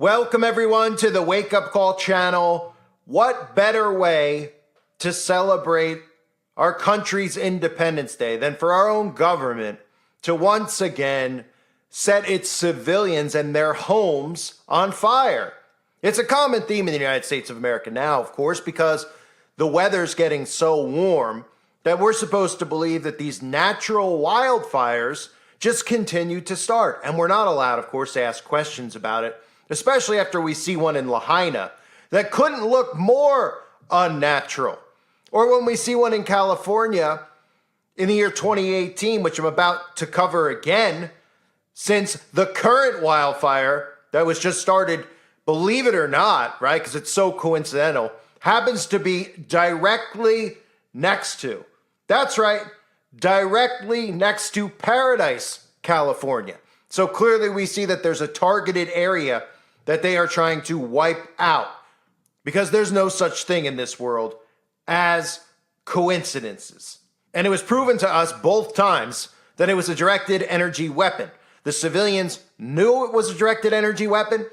Welcome everyone to the Wake Up Call channel. What better way to celebrate our country's Independence Day than for our own government to once again set its civilians and their homes on fire? It's a common theme in the United States of America now, of course, because the weather's getting so warm that we're supposed to believe that these natural wildfires just continue to start. And we're not allowed, of course, to ask questions about it, especially after we see one in Lahaina that couldn't look more unnatural. Or when we see one in California in the year 2018, which I'm about to cover again, since the current wildfire that was just started, believe it or not, right, because it's so coincidental, happens to be directly next to, that's right, directly next to Paradise, California. So clearly we see that there's a targeted area that they are trying to wipe out, because there's no such thing in this world as coincidences. And it was proven to us both times that it was a directed energy weapon. The civilians knew it was a directed energy weapon.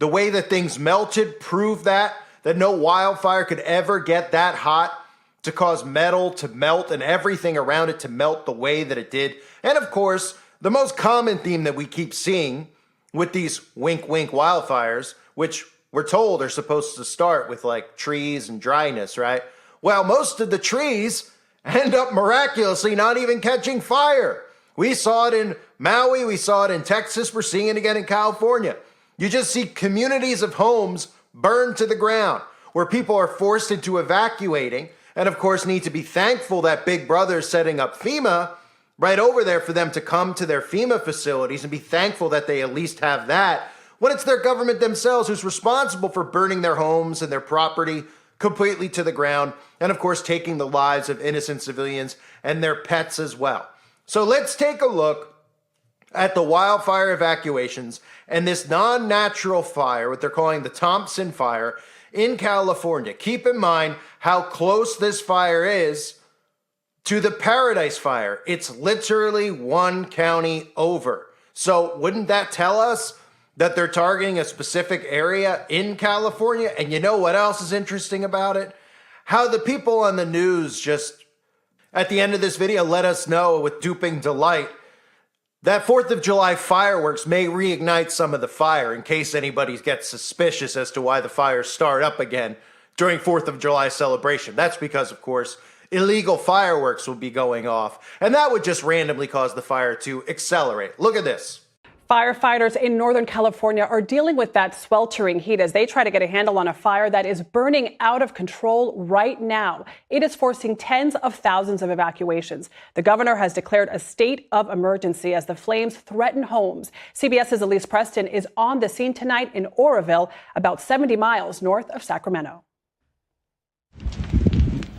The way that things melted proved that no wildfire could ever get that hot to cause metal to melt and everything around it to melt the way that it did. And of course, the most common theme that we keep seeing with these wink wink wildfires, which we're told are supposed to start with like trees and dryness, right? Well, most of the trees end up miraculously not even catching fire. We saw it in Maui, we saw it in Texas, we're seeing it again in California. You just see communities of homes burned to the ground where people are forced into evacuating, and of course need to be thankful that Big Brother is setting up FEMA right over there for them to come to their FEMA facilities, and be thankful that they at least have that, when it's their government themselves who's responsible for burning their homes and their property completely to the ground, and of course taking the lives of innocent civilians and their pets as well. So let's take a look at the wildfire evacuations and this non-natural fire, what they're calling the Thompson Fire in California. Keep in mind how close this fire is to the Paradise Fire. It's literally one county over. So wouldn't that tell us that they're targeting a specific area in California? And you know what else is interesting about it? How the people on the news just, at the end of this video, let us know with duping delight that 4th of July fireworks may reignite some of the fire, in case anybody gets suspicious as to why the fires start up again during 4th of July celebration. That's because, of course, illegal fireworks will be going off, and that would just randomly cause the fire to accelerate. Look at this. Firefighters in Northern California are dealing with that sweltering heat as they try to get a handle on a fire that is burning out of control right now. It is forcing tens of thousands of evacuations. The governor has declared a state of emergency as the flames threaten homes. CBS's Elise Preston is on the scene tonight in Oroville, about 70 miles north of Sacramento.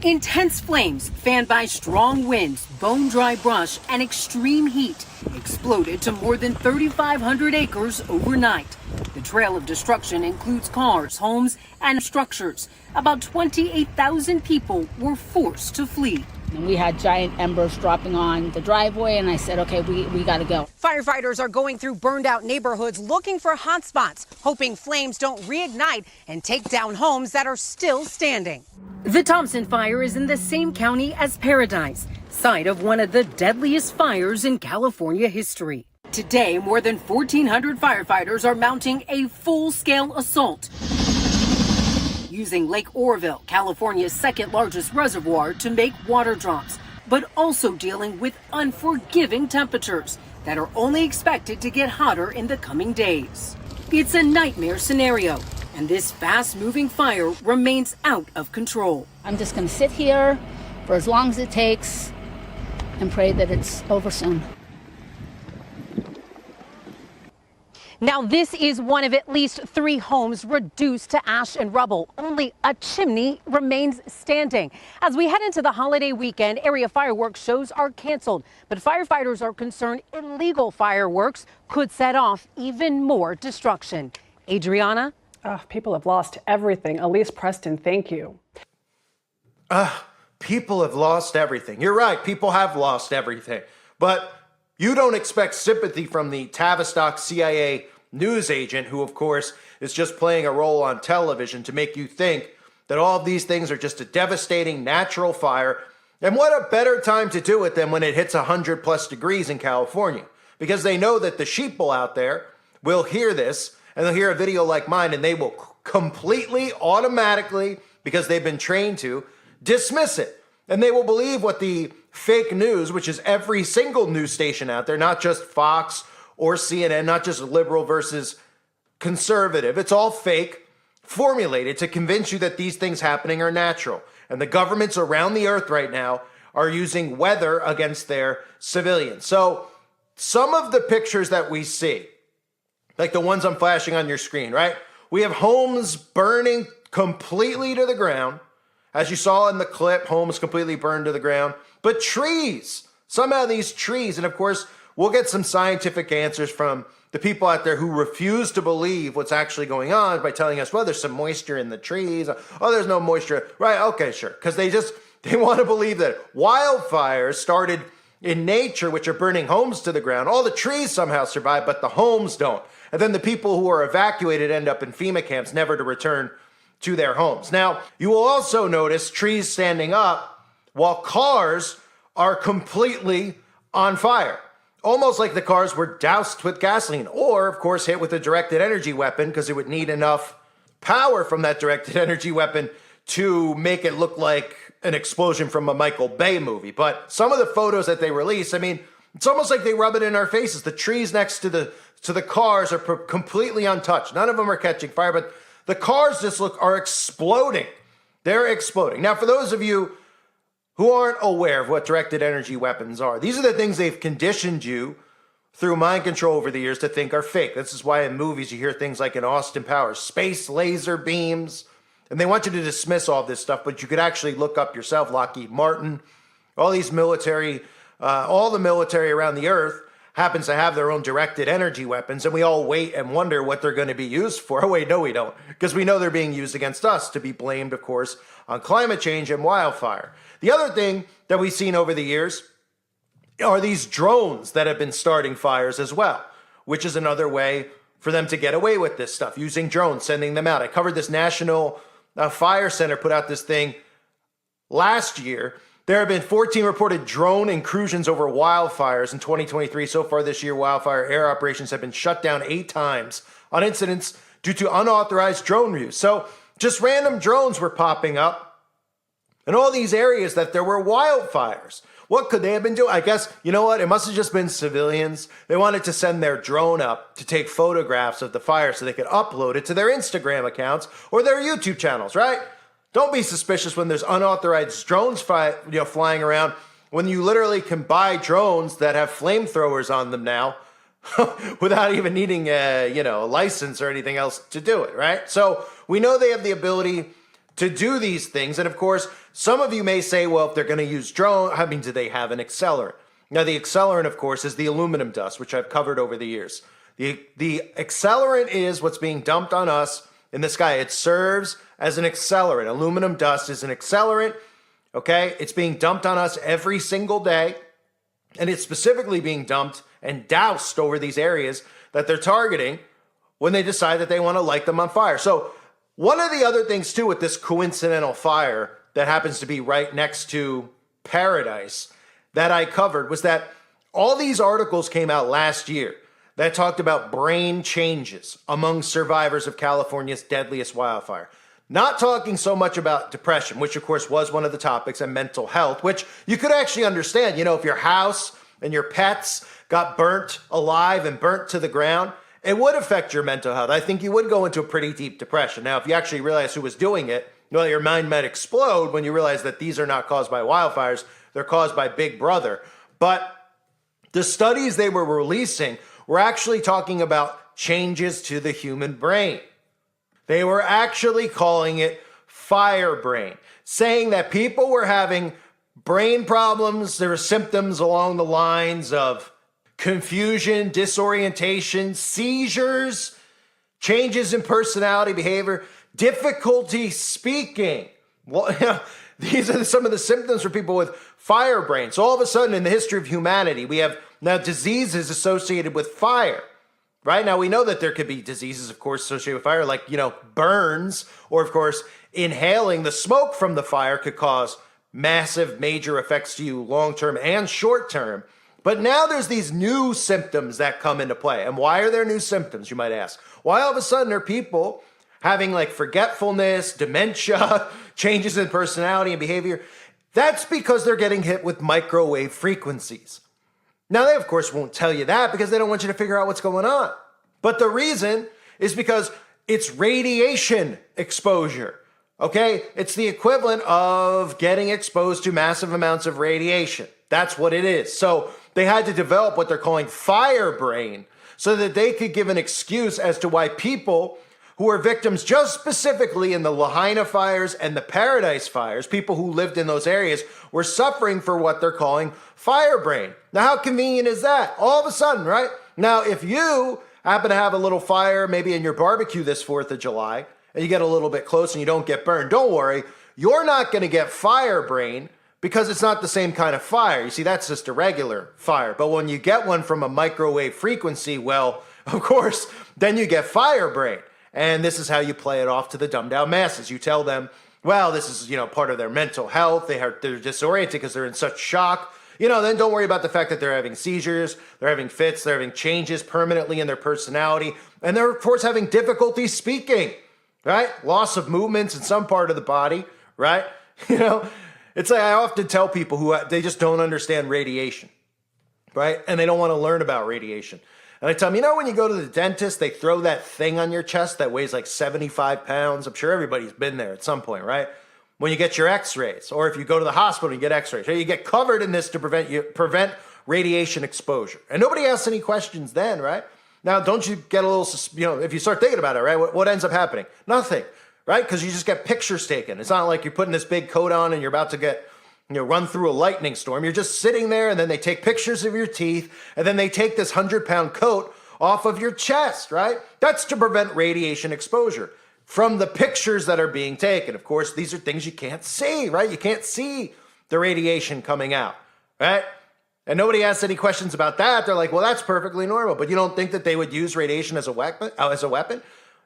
Intense flames fanned by strong winds, bone-dry brush, and extreme heat exploded to more than 3,500 acres overnight. The trail of destruction includes cars, homes, and structures. About 28,000 people were forced to flee. And we had giant embers dropping on the driveway, and I said, okay, we got to go. Firefighters are going through burned out neighborhoods looking for hot spots, hoping flames don't reignite and take down homes that are still standing. The Thompson Fire is in the same county as Paradise, site of one of the deadliest fires in California history. Today, more than 1,400 firefighters are mounting a full-scale assault, using Lake Oroville, California's second largest reservoir, to make water drops, but also dealing with unforgiving temperatures that are only expected to get hotter in the coming days. It's a nightmare scenario, and this fast-moving fire remains out of control. I'm just going to sit here for as long as it takes and pray that it's over soon. Now, this is one of at least 3 homes reduced to ash and rubble. Only a chimney remains standing. As we head into the holiday weekend, area fireworks shows are canceled, but firefighters are concerned illegal fireworks could set off even more destruction. Adriana? People have lost everything. Elise Preston, thank you. People have lost everything. You're right, people have lost everything. But you don't expect sympathy from the Tavistock CIA news agent who, of course, is just playing a role on television to make you think that all of these things are just a devastating natural fire. And what a better time to do it than when it hits 100+ degrees in California, because they know that the sheeple out there will hear this and they'll hear a video like mine and they will completely, automatically, because they've been trained to, dismiss it. And they will believe what the fake news, which is every single news station out there, not just Fox or CNN, not just liberal versus conservative. It's all fake, formulated to convince you that these things happening are natural. And the governments around the earth right now are using weather against their civilians. So some of the pictures that we see, like the ones I'm flashing on your screen, right? We have homes burning completely to the ground. As you saw in the clip, homes completely burned to the ground. But trees, somehow these trees, and of course, we'll get some scientific answers from the people out there who refuse to believe what's actually going on by telling us, well, there's some moisture in the trees. Oh, there's no moisture. Right, okay, sure. Because they want to believe that wildfires started in nature, which are burning homes to the ground. All the trees somehow survive, but the homes don't. And then the people who are evacuated end up in FEMA camps, never to return to their homes. Now, you will also notice trees standing up while cars are completely on fire. Almost like the cars were doused with gasoline, or, of course, hit with a directed energy weapon, because it would need enough power from that directed energy weapon to make it look like an explosion from a Michael Bay movie. But some of the photos that they release, I mean, it's almost like they rub it in our faces. The trees next to the cars are completely untouched. None of them are catching fire, but the cars are exploding. They're exploding. Now, for those of you who aren't aware of what directed energy weapons are, these are the things they've conditioned you through mind control over the years to think are fake. This is why in movies you hear things like in Austin Powers, space laser beams, and they want you to dismiss all this stuff, but you could actually look up yourself, Lockheed Martin, all these military, all the military around the earth happens to have their own directed energy weapons, and we all wait and wonder what they're going to be used for. Oh, wait, no, we don't, because we know they're being used against us to be blamed, of course, on climate change and wildfire. The other thing that we've seen over the years are these drones that have been starting fires as well, which is another way for them to get away with this stuff, using drones, sending them out. I covered this National Fire Center, put out this thing last year. There have been 14 reported drone intrusions over wildfires in 2023. So far this year, wildfire air operations have been shut down 8 times on incidents due to unauthorized drone use. So just random drones were popping up in all these areas that there were wildfires. What could they have been doing? I guess, you know what? It must have just been civilians. They wanted to send their drone up to take photographs of the fire so they could upload it to their Instagram accounts or their YouTube channels, right? Don't be suspicious when there's unauthorized drones flying around, when you literally can buy drones that have flamethrowers on them now without even needing a license or anything else to do it, right? So we know they have the ability to do these things. And of course, some of you may say, well, if they're going to use drone, I mean, do they have an accelerant? Now, the accelerant, of course, is the aluminum dust, which I've covered over the years. The accelerant is what's being dumped on us in the sky. It serves as an accelerant. Aluminum dust is an accelerant, okay? It's being dumped on us every single day, and it's specifically being dumped and doused over these areas that they're targeting when they decide that they want to light them on fire. So one of the other things, too, with this coincidental fire that happens to be right next to Paradise that I covered was that all these articles came out last year that talked about brain changes among survivors of California's deadliest wildfire. Not talking so much about depression, which of course was one of the topics, and mental health, which you could actually understand. You know, if your house and your pets got burnt alive and burnt to the ground, it would affect your mental health. I think you would go into a pretty deep depression. Now, if you actually realize who was doing it, well, your mind might explode when you realize that these are not caused by wildfires. They're caused by Big Brother. But the studies they were releasing were actually talking about changes to the human brain. They were actually calling it fire brain, saying that people were having brain problems. There were symptoms along the lines of confusion, disorientation, seizures, changes in personality, behavior, difficulty speaking. Well, these are some of the symptoms for people with fire brain. So all of a sudden in the history of humanity, we have now diseases associated with fire. right? Now, we know that there could be diseases, of course, associated with fire, like, burns, or, of course, inhaling the smoke from the fire could cause massive, major effects to you long-term and short-term. But now there's these new symptoms that come into play. And why are there new symptoms, you might ask? Why all of a sudden are people having like forgetfulness, dementia, changes in personality and behavior? That's because they're getting hit with microwave frequencies. Now, they, of course, won't tell you that because they don't want you to figure out what's going on. But the reason is because it's radiation exposure, okay? It's the equivalent of getting exposed to massive amounts of radiation. That's what it is. So they had to develop what they're calling fire brain so that they could give an excuse as to why people who are victims just specifically in the Lahaina fires and the Paradise fires, people who lived in those areas, were suffering for what they're calling fire brain. Now, how convenient is that? All of a sudden, right? Now, if you happen to have a little fire maybe in your barbecue this 4th of July, and you get a little bit close and you don't get burned, don't worry. You're not going to get fire brain because it's not the same kind of fire. You see, that's just a regular fire. But when you get one from a microwave frequency, well, of course, then you get fire brain. And this is how you play it off to the dumbed down masses. You tell them, well, this is, part of their mental health. They're disoriented because they're in such shock. Then don't worry about the fact that they're having seizures, they're having fits, they're having changes permanently in their personality, and they're, of course, having difficulty speaking, right? Loss of movements in some part of the body, right? It's like I often tell people who they just don't understand radiation, right? And they don't want to learn about radiation. And I tell them, when you go to the dentist, they throw that thing on your chest that weighs like 75 pounds. I'm sure everybody's been there at some point, right? When you get your x-rays, or if you go to the hospital and you get x-rays, you get covered in this to prevent radiation exposure. And nobody asks any questions then, right? Now, don't you get a little, if you start thinking about it, right? What ends up happening? Nothing, right? Because you just get pictures taken. It's not like you're putting this big coat on and you're about to get run through a lightning storm. You're just sitting there, and then they take pictures of your teeth, and then they take this 100-pound coat off of your chest, right? That's to prevent radiation exposure from the pictures that are being taken. Of course, these are things you can't see, right? You can't see the radiation coming out, right? And nobody asks any questions about that. They're like, well, that's perfectly normal. But you don't think that they would use radiation as a weapon?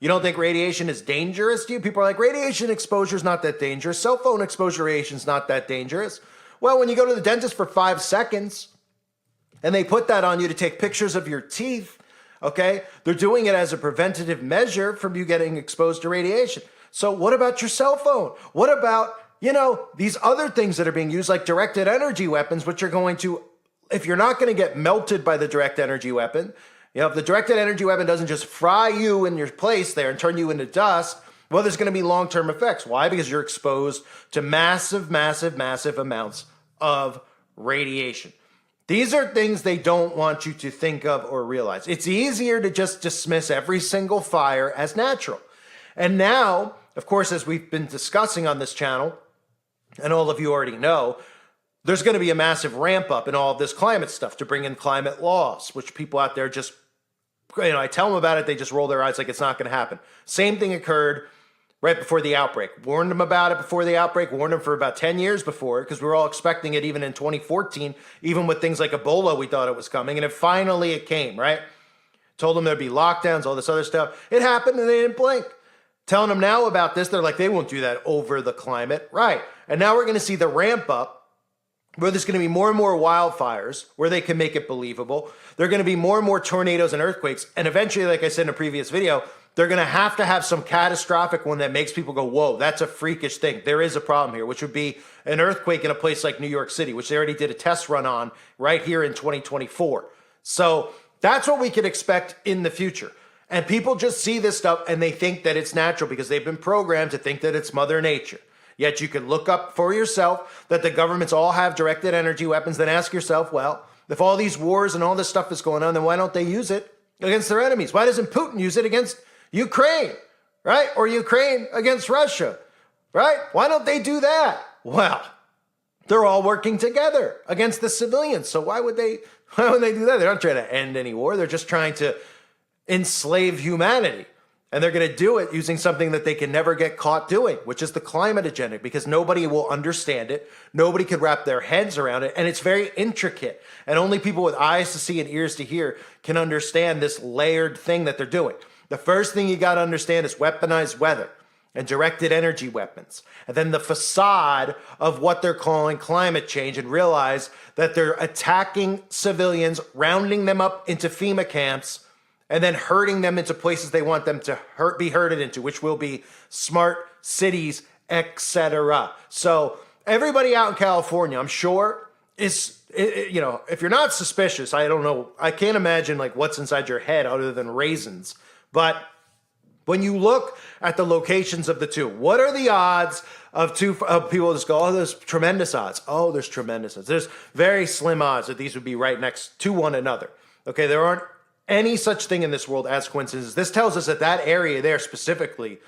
You don't think radiation is dangerous to you? People are like, radiation exposure is not that dangerous. Cell phone exposure radiation is not that dangerous. Well, when you go to the dentist for 5 seconds and they put that on you to take pictures of your teeth, okay, they're doing it as a preventative measure from you getting exposed to radiation. So what about your cell phone? What about, these other things that are being used like directed energy weapons, which are going to, if you're not going to get melted by the direct energy weapon, if the directed energy weapon doesn't just fry you in your place there and turn you into dust, well, there's going to be long-term effects. Why? Because you're exposed to massive, massive, massive amounts of radiation. These are things they don't want you to think of or realize. It's easier to just dismiss every single fire as natural. And now, of course, as we've been discussing on this channel, and all of you already know, there's going to be a massive ramp up in all of this climate stuff to bring in climate laws, which people out there just, I tell them about it, they just roll their eyes like it's not going to happen. Same thing occurred right before the outbreak. Warned them about it before the outbreak, warned them for about 10 years before, because we were all expecting it even in 2014, even with things like Ebola, we thought it was coming, and finally it came, right? Told them there'd be lockdowns, all this other stuff. It happened and they didn't blink. Telling them now about this, they're like, they won't do that over the climate, right? And now we're going to see the ramp up where there's going to be more and more wildfires, where they can make it believable. There are going to be more and more tornadoes and earthquakes. And eventually, like I said in a previous video, they're going to have some catastrophic one that makes people go, whoa, that's a freakish thing. There is a problem here, which would be an earthquake in a place like New York City, which they already did a test run on right here in 2024. So that's what we can expect in the future. And people just see this stuff and they think that it's natural because they've been programmed to think that it's Mother Nature. Yet you can look up for yourself that the governments all have directed energy weapons, then ask yourself, well, if all these wars and all this stuff is going on, then why don't they use it against their enemies? Why doesn't Putin use it against Ukraine, right? Or Ukraine against Russia, right? Why don't they do that? Well, they're all working together against the civilians. So why would they do that? They're not trying to end any war. They're just trying to enslave humanity. And they're going to do it using something that they can never get caught doing, which is the climate agenda, because nobody will understand it. Nobody could wrap their heads around it. And it's very intricate. And only people with eyes to see and ears to hear can understand this layered thing that they're doing. The first thing you got to understand is weaponized weather and directed energy weapons. And then the facade of what they're calling climate change, and realize that they're attacking civilians, rounding them up into FEMA camps, and then herding them into places they want them to be herded into, which will be smart cities, etc. So everybody out in California, I'm sure, is, you know, if you're not suspicious, I don't know, I can't imagine like what's inside your head other than raisins. But when you look at the locations of the two, what are the odds of people just go, oh, there's tremendous odds. Oh, there's tremendous odds. There's very slim odds that these would be right next to one another. Okay, there aren't any such thing in this world as coincidences. This tells us that that area there specifically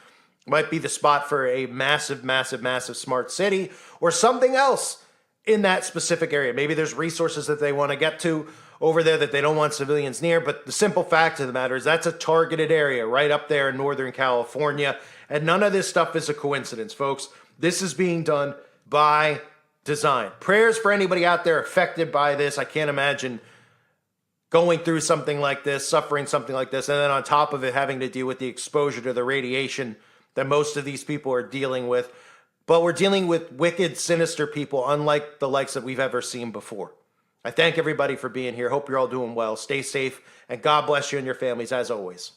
might be the spot for a massive, massive, massive smart city or something else in that specific area. Maybe there's resources that they want to get to over there that they don't want civilians near. But the simple fact of the matter is that's a targeted area right up there in Northern California. And none of this stuff is a coincidence, folks. This is being done by design. Prayers for anybody out there affected by this. I can't imagine going through something like this, suffering something like this, and then on top of it, having to deal with the exposure to the radiation that most of these people are dealing with. But we're dealing with wicked, sinister people, unlike the likes that we've ever seen before. I thank everybody for being here. Hope you're all doing well. Stay safe, and God bless you and your families as always.